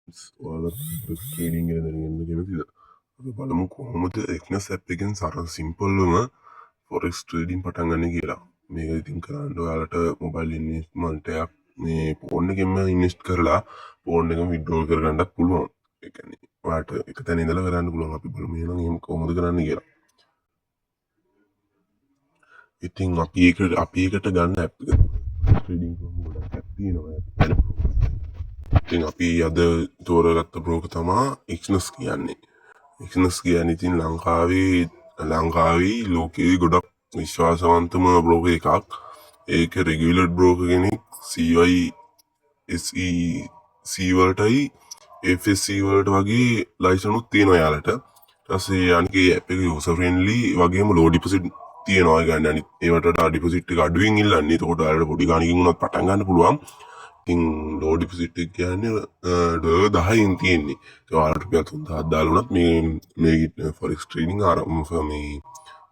ඔයාලත් trading ගැන දැනගන්න කැමතිද? අපි බලමු කොහොමද එක්නස් ඇප් එකෙන් සිම්පල්වම ෆොරෙක්ස් ට්‍රේඩින් පටන් ගන්න කියලා. මේක ඉතින් කරන්න ඔයාලට මොබයිල් ඉන්වෙස්ට්මන්ට් එකක් මේ ෆෝන් එකෙන්ම ඉන්වෙස්ට් කරලා ෆෝන් එකම විත්ඩ්‍රෝල් කරගන්නත් පුළුවන්. ඒ කියන්නේ ඔයාලට එක තැන ඉඳලා කරන්න පුළුවන්. අපි බලමු එහෙනම් එහෙම කොහොමද කරන්න කියලා. ඉතින් අපි එකට ගන්න ඇප් එක ට්‍රේඩින් ෆෝම් ගොඩක් ඇප් තියෙනවා. ඉතින් අපි අද තෝරගත්ත බ්‍රෝකර් තමා එක්නස් කියන්නේ. එක්නස් කියන්නේ ඉතින් ලංකාවේ ලෝකයේ ගොඩක් විශ්වාසවන්තම බ්‍රෝකර් එකක්. ඒක රෙගියුලර්ඩ් බ්‍රෝකර් කෙනෙක් CYSEC වලටයි FSC වලට වගේ ලයිසන්ස් තියෙනවා යාලට. ඊට පස්සේ අනිකේ ඇප් එක යූසර් ෆ්‍රෙන්ඩ්ලි වගේම ලෝ ඩිපොසිට් තියෙනවා. ඒ කියන්නේ අනිත් ඒවට වඩා ඩිපොසිට් එක අඩුවෙන් ඉල්ලන්නේ. ඒකට ඔයාලට පොඩි ගාණකින් උනත් පටන් ගන්න පුළුවන්. ඉතින් ලෝ ඩිපොසිට් එක කියන්නේ ඩොලර් 10න් තියෙන්නේ. ඒ ඔයාලට රුපියල් 3000ක් දාලා උනත් මේ ෆොරෙක්ස් ට්‍රේඩින්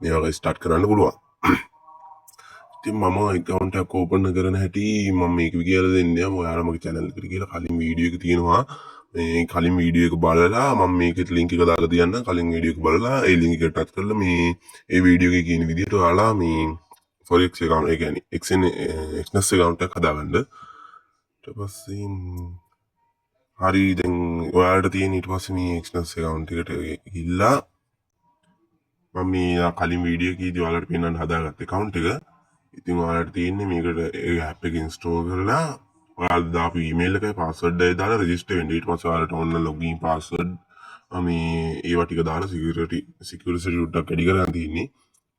මේ වගේ ස්ටාර්ට් කරන්න පුළුවන්. ඉතින් මම account එකක් open කරන හැටි මම මේක කියලා දෙන්නම්. ඔයාලා මගේ channel එකට ගිහලා කලින් වීඩියෝ එක තියෙනවා. මේ කලින් වීඩියෝ එක බලලා මම මේකේ link එක දාලා තියන්න. කලින් වීඩියෝ එක බලලා ඒ link එක ටච් කරලා මේ වීඩියෝ එකේ කියන විදිහට ඔයාලා මේ forex account ඒ කියන්නේ XNS account එකක් හදාගන්න. ඊට පස්සේ හරි දැන් ඔයාලට තියෙන ඊට පස්සේ මේ XNS account එකට ගිහිල්ලා මම මේ කලින් වීඩියෝ එකේදී ඔයාලට පෙන්වන්න හදාගත්ත account එක. ඉතින් ඔයාලට තියෙන්නේ මේකට ඒ ඇප් එක ඉන්ස්ටෝල් කරලා ඔයාලා දාපු ඊමේල් එකයි පාස්වර්ඩ් එකයි දාලා රෙජිස්ටර් වෙන්න. ඊට පස්සේ ඔයාලට ඕන ලොගින් පාස්වර්ඩ් මේ ඒවා ටික දාලා සිකියුරිටි ටිකක් ඇඩි කරගන්න තියෙන්නේ.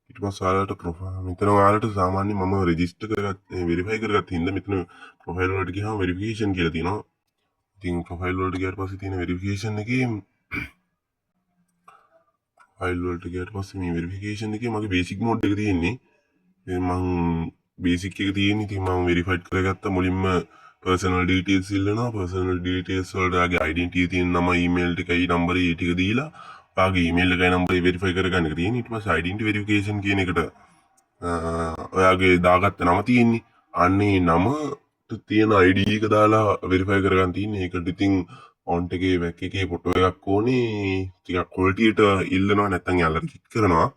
ඊට පස්සේ ඔයාලට ප්‍රොෆයිල් මෙතන ඔයාලට සාමාන්‍ය මම රෙජිස්ටර් කරගත්ත වෙරිෆයි කරගත්ත හින්දා මෙතන ප්‍රොෆයිල් වලට ගියාම වෙරිෆිකේෂන් කියලා තියෙනවා. ඉතින් ප්‍රොෆයිල් වලට ගියාට පස්සේ තියෙන වෙරිෆිකේෂන් එකේ මේ වෙරිෆිකේෂන් එකේ මගේ බේසික් මෝඩ් එක තියෙන්නේ. මං බේසික් එක තියෙන ඉතින් මම වෙරිෆයිඩ් කරගත්ත මුලින්ම පර්සනල් ඩීටේල්ස් ඉල්ලනවා. පර්සනල් ඩීටේල්ස් වලට ඔයාගේ ඩෙන්ටිටි තියෙන නම ඊමේල් එකයි නම්බරේ ඒ ටික දීලා ඔයාගේ ඊමේල් එකයි නම්බරේ වෙරිෆයි කරගන්න එක තියෙන. ඊට පස්සේ ඩෙන්ටිටි වෙරිෆිකේෂන් කියන එකට ඔයාගේ දාගත්ත නම තියෙන්නේ. අන්නේ නමට තියෙන ID එක දාලා වෙරිෆයි කරගන්න තියෙන්නේ. ඒකට ඉතින් ෆොන්ට් එකේ බෑක් එකේ ෆොටෝ එකක් ඕනේ. ටිකක් ක්වොලිටියට ඉල්ලනවා නැත්නම් යාළුවා කික් කරනවා.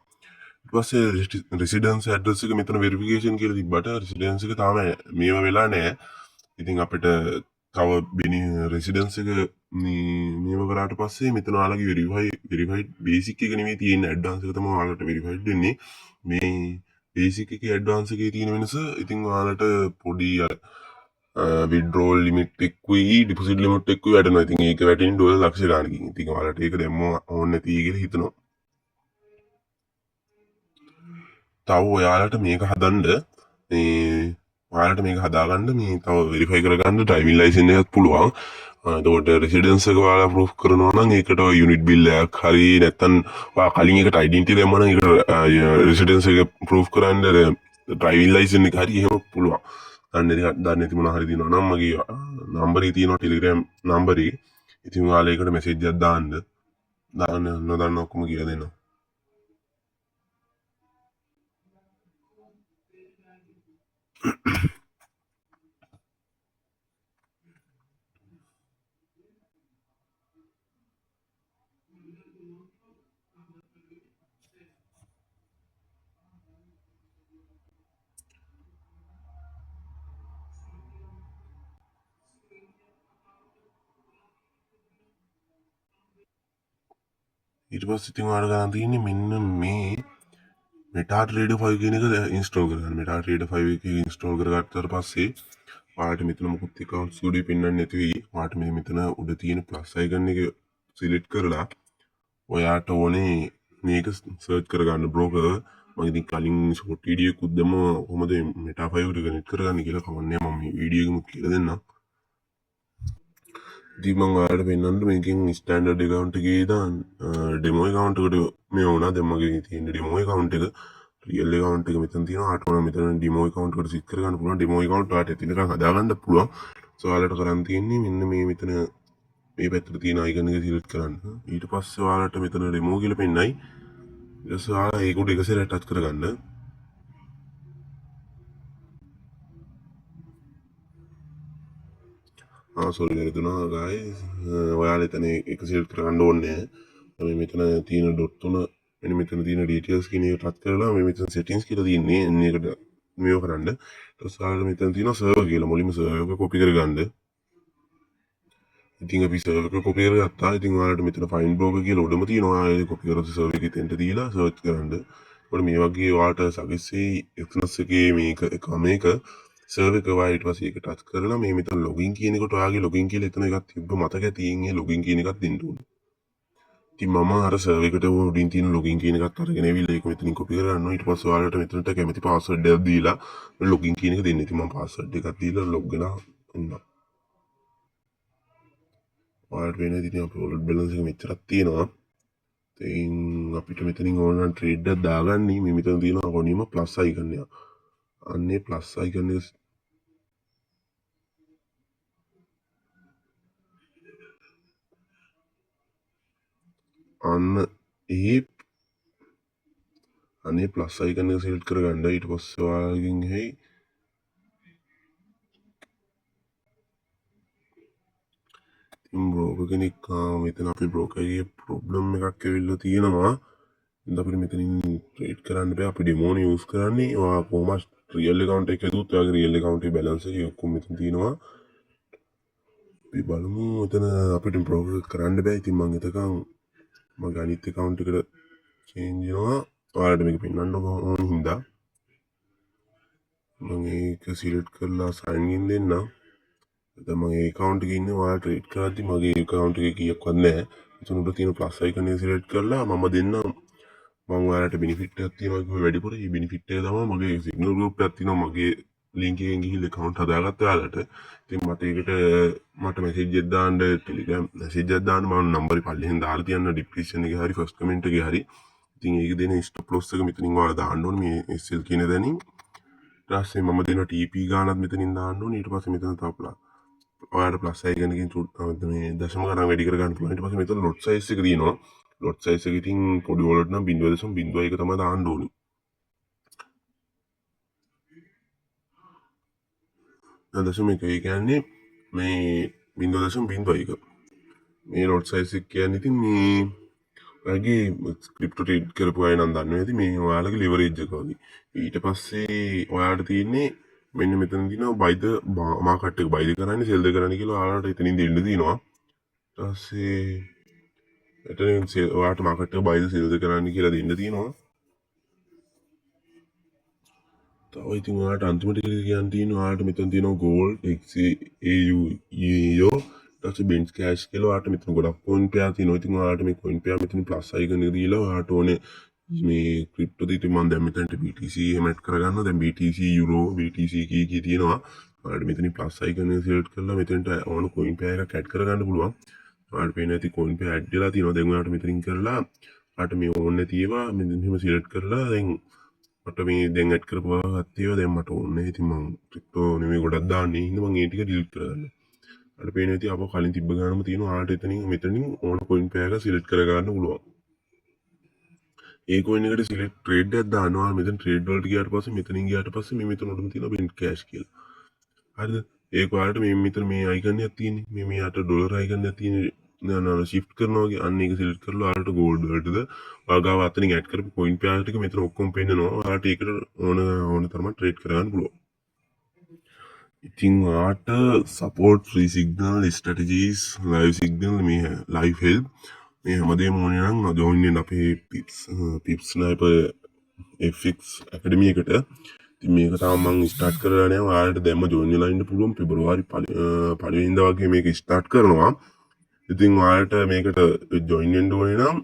ඊට පස්සේ රෙසිඩන්ස් ඇඩ්‍රස් එක මෙතන වෙරිෆිකේෂන් කියලා තිබ්බට රෙසිඩන්ස් එක තාම මේව වෙලා නැහැ. ඉතින් අපිට තව රෙසිඩන්ස් එක මේව කරාට පස්සේ මෙතන ඔයාලගේ වෙරිෆයිඩ් බේසික් එක නෙමෙයි තියෙන්නේ ඇඩ්වාන්ස් එක තමයි ඔයාලට වෙරිෆයිඩ් වෙන්නේ. මේ බේසික් එකේ ඇඩ්වාන්ස් එකේ තියෙන වෙනස ඉතින් ඔයාලට පොඩි විඩ්‍රෝල් ලිමිට් එක්කුයි ඩිපොසිට් ලිමිට් එක්කුයි වැටෙනවා. ඉතින් ඒක වැටෙන්නේ ඩොලර් ලක්ෂ ගානකින්. ඉතින් ඔයාලට ඒක දැම්ම ඕනේ නැති කියලා හිතනවා. තව ඔයාලට මේක හදාගන්න මේ තව වෙරිෆයි කරගන්න ඩ්‍රයිවිං ලයිසන්ස් එකක් පුළුවන්. එතකොට රෙසිඩන්ස් එක ඔයාලා ප්‍රූෆ් කරනවා නම් ඒකට යුනිට් බිල් එකක් හරි නැත්නම් ඔයා කලින් එකට ඩෙන්ටිටි දැම්ම නම් ඒකට රෙසිඩන්ස් එක ප්‍රූෆ් කරන්න ඩ්‍රයිවිං ලයිසන්ස් එක හරි එහෙම පුළුවන්. දන්නේ නැති මොනවා හරි දිනනවා නම් මගේ නම්බරේ තියෙනවා ටෙලිග්‍රෑම් නම්බරේ. ඉතින් ඔයාලා ඒකට මෙසේජ් එකක් දාන්න නොදන්න ඔක්කොම කියලා දෙනවා. ඊට පස්සේ ඉතින් ඔයාලා ගන්න තියෙන්නේ මෙන්න මේ MetaTrader 5 කියන එක ඉන්ස්ටෝල් කරගන්න. MetaTrader 5 එක ඉන්ස්ටෝල් කරගත්තාට පස්සේ ඔයාලට මෙතන මොකුත් accounts ගුඩි පෙන්වන්නේ නැති වෙයි. ඔයාලට මෙතන උඩ තියෙන plus icon එක සිලෙක්ට් කරලා ඔයාට ඕනේ මේක සර්ච් කරගන්න broker. මම ඉතින් කලින් short video එකක් දැම්ම කොහොමද Meta 5 එකට කනෙක්ට් කරගන්නේ කියලා කමන්නේ මම මේ වීඩියෝ එකෙම කියලා දෙන්නම්. ඉතින් මම ඔයාලට පෙන්වන්න මේකෙන් ස්ටෑන්ඩඩ් account එකේ දාන්න demo account එකට මේ වුණා. දැන් මගේ තියෙන demo account එක real account එක මෙතන තියෙනවා. ආට ඕන මෙතන demo account එකට සිත් කරගන්න පුළුවන්. demo account ඔයාලට එතනකන් හදාගන්න පුළුවන්. ඔයාලට කරන් තියෙන්නේ මෙන්න මේ මෙතන මේ පැත්තට තියෙන icon එක සිලෙක්ට් කරන්න. ඊට පස්සේ ඔයාලට මෙතන demo කියලා පෙන්නයි. ඊට පස්සේ ඔයාලා ඒක උඩ එක සැරයක් ටච් කරගන්න. සෝරි වැරදුනා ගයිස්. ඔයාලා එතන එක සිලෙක්ට් කරගන්න ඕනේ නැහැ. මේ මෙතන තියෙන ඩොට් තුන මෙන්න මෙතන තියෙන ඩීටේල්ස් කියන එක ටච් කරලා මේ මෙතන සෙටින්ග්ස් කියලා තියෙන්නේ. මේකට මේව කරන්න. ඊට පස්සේ ඔයාලට මෙතන තියෙනවා සර්වර් කියලා. මුලින්ම සර්වර් එක කොපි කරගන්න. ඉතින් අපි සර්වර් එක කොපි කරගත්තා. ඉතින් ඔයාලට මෙතන ෆයින්ඩ් බ්‍රෝකර් කියලා උඩම තියෙනවා. ආයෙ කොපි කරලා සර්වර් එකේ තෙන්ට දීලා සර්ච් කරන්න. ඒකට මේ වගේ ඔයාලට සජෙස්ට් එක්ස්නස් එකේ මේක සර්වර් එක වයි ඊට පස්සේ ඒක ටච් කරලා මේ මෙතන ලොගින් කියන එකට ඔයාගේ ලොගින් කියලා එතන එකක් තිබ්බ මතක ඇතින් ඒ ලොගින් කියන එකක් දෙන්න ඕනේ. ඉතින් මම අර සර්වර් එකට උඩින් තියෙන ලොගින් කියන එකත් අරගෙන ඇවිල්ලා ඒක මෙතනින් කොපි කරගන්නවා. ඊට පස්සේ ඔයාලට මෙතනට කැමති පාස්වර්ඩ් එකක් දීලා ලොගින් කියන එක දෙන්න. ඉතින් මම පාස්වර්ඩ් එකක් දීලා ලොග් වෙලා ඉන්නවා. ඔයාලට වෙන ඉතින් අපේ වොලට් බැලන්ස් එක මෙච්චරක් තියෙනවා. ඉතින් අපිට මෙතනින් ඕන නම් ට්‍රේඩ් එකක් දාගන්න. මේ මෙතන තියෙනවා කොහොමද ප්ලස් අයිකන් එක. අන්නේ ප්ලස් අයිකන් එක අනේ ප්ලස් අයිකන් එක සිලෙක්ට් කරගන්න. ඊට පස්සේ ඔයාලගෙන් හයි බ්‍රෝකර් කෙනෙක් මෙතන අපේ බ්‍රෝකර්ගේ ප්‍රොබ්ලම් එකක් ඇවිල්ලා තියෙනවා. ඉතින් අපිට මෙතනින් ට්‍රේඩ් කරන්න බෑ. අපි ඩෙමෝනේ යූස් කරන්නේ. ඔයා කොහොමද රියල් account එක ඇදුවොත් ඔයාගේ රියල් account එකේ බැලන්ස් එක ඔක්කොම මෙතන තියෙනවා. අපි බලමු එතන අපිට බ්‍රෝකර් කරන්න බෑ. ඉතින් මම එතකන් මගේ අනිත් account එකට change වෙනවා. ඔයාලට මේක පෙන්වන්න ඕන හින්දා මම ඒක සිලෙක්ට් කරලා sign in දෙන්නම්. දැන් මගේ account එකේ ඉන්නේ ඔයාලා ට්‍රේඩ් කරද්දි මගේ account එකේ කීයක්වත් නැහැ. එතන උඩ තියෙන plus icon එක සිලෙක්ට් කරලා මම දෙන්නම්. මම ඔයාලට benefit එකක් තියෙනවා කිව්වේ වැඩිපුර. මේ benefit එක තමයි මගේ signal group එකක් තියෙනවා මගේ link එකෙන් ගිහිල්ලා account හදාගත්ත ඔයාලට. ඉතින් මට message එකක් දාන්න Telegram message එකක් දාන්න මම number එක පල්ලෙහෙන් දාලා තියන්න description එකේ හරි first comment එකේ හරි. ඉතින් ඒක දෙන stop loss එක මෙතනින් ඔයාලා දාන්න ඕනේ මේ SL කියන දණින්. ඊට පස්සේ මම දෙන TP ගානත් මෙතනින් දාන්න ඕනේ. ඊට පස්සේ මෙතන තව ඔයාලට ප්ලස් අයිකන් එකකින් මේ දශම ගණන් වැඩි කර ගන්න පුළුවන්. ඊට පස්සේ මෙතන lot size එක තියෙනවා. lot size එක ඉතින් පොඩි වලට නම් 0.01 තමයි දාන්න ඕනේ. දශම එක කියන්නේ මේ 0.01. මේ lot size එක කියන්නේ ඉතින් මේ ඔයාගේ ක්‍රිප්ටෝ ට්‍රේඩ් කරපු අය නම් දන්නවා ඇති මේ ඔයාලගේ leverage එක වගේ. ඊට පස්සේ ඔයාලට තියෙන්නේ මෙන්න මෙතන තියෙනවා buy the market එක buy කරන්නේ sell කරන්නේ කියලා ඔයාලට එතනින් දෙන්න තියෙනවා. ඊට පස්සේ එතනින් ඔයාලට market එක buy the sell කරන්නේ කියලා දෙන්න තියෙනවා. තව ඉතින් ඔයාලට අන්තිමට කියන්න තියෙනවා ඔයාලට මෙතන තියෙනවා gold XAU ඊයෝ ඊට බෙන්ච් කෑෂ් කියලා ඔයාලට මෙතන ගොඩක් coin pair තියෙනවා. ඉතින් ඔයාලට මේ coin pair මෙතන plus icon එක දීලා ඔයාලට ඕනේ මේ ක්‍රිප්ටෝ ද ඉතින් මම දැන් මෙතනට BTC එහෙම ඇඩ් කරගන්නවා. දැන් BTC euro BTC කී තියෙනවා. ඔයාලට මෙතනින් plus icon එක select කරලා මෙතනට ඕන coin pair එකක් ඇඩ් කරගන්න පුළුවන්. ඔයාලට පේන ඇති coin pair ඇඩ් වෙලා තියෙනවා. දැන් ඔයාලට මෙතනින් කරලා ඔයාලට මේ ඕන නැති ඒවා මෙතන එහෙම select කරලා දැන් මට මේ දැන් ඇඩ් කරපුවා ගත්තේවා දැන් මට ඕනේ. ඉතින් මම ක්‍රිප්ටෝ නෙමෙයි ගොඩක් දාන්නේ. ඉතින් මම ඒ ටික delete කරගන්නවා. ඔයාලට පේන ඇති අපෝ කලින් තිබ්බ ගානම තියෙනවා. ඔයාලට මෙතනින් ඕන coin pair එක select කරගන්න පුළුවන්. ඒ coin එකට select trade එකක් දානවා. මෙතන trade වලට ගියාට පස්සේ මෙතනින් ගියාට පස්සේ මේ මෙතන උඩම තියෙනවා bent cash කියලා. හරිද? ඒක ඔයාලට මේ මෙතන මේ icon එකක් තියෙන්නේ. මේ යට dollar icon එකක් තියෙන්නේ. නෑ shift කරනවා වගේ අන්න ඒක select කරලා ඔයාලට gold වලටද ඔයාගාව අතනින් add කරපු coin pair ටික මෙතන ඔක්කොම පෙන්නනවා. ඔයාලට ඒකට ඕන තරම trade කරගන්න පුළුවන්. ඉතින් ඔයාට support free signal strategies live signal මේ live help මේ හැමදේම ඕනේ නම් join වෙන්න අපේ pips sniper fx academy එකට. ඉතින් මේක තාම මම start කරලා නැහැ. ඔයාලට දැම්ම join වෙලා ඉන්න පුළුවන්. පෙබරවාරි 1 වෙනිදා වගේ මේක start කරනවා. ඉතින් ඔයාලට මේකට join වෙන්න ඕනේ නම්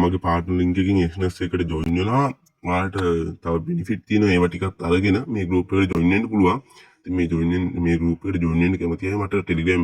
මගේ partner link එකකින් exness එකට join වෙලා ඔයාලට තව benefit තියෙනවා. ඒවා ටිකක් අරගෙන මේ group එකට join වෙන්න පුළුවන්. ඉතින් මේ group එකට join වෙන්න කැමති අය මට Telegram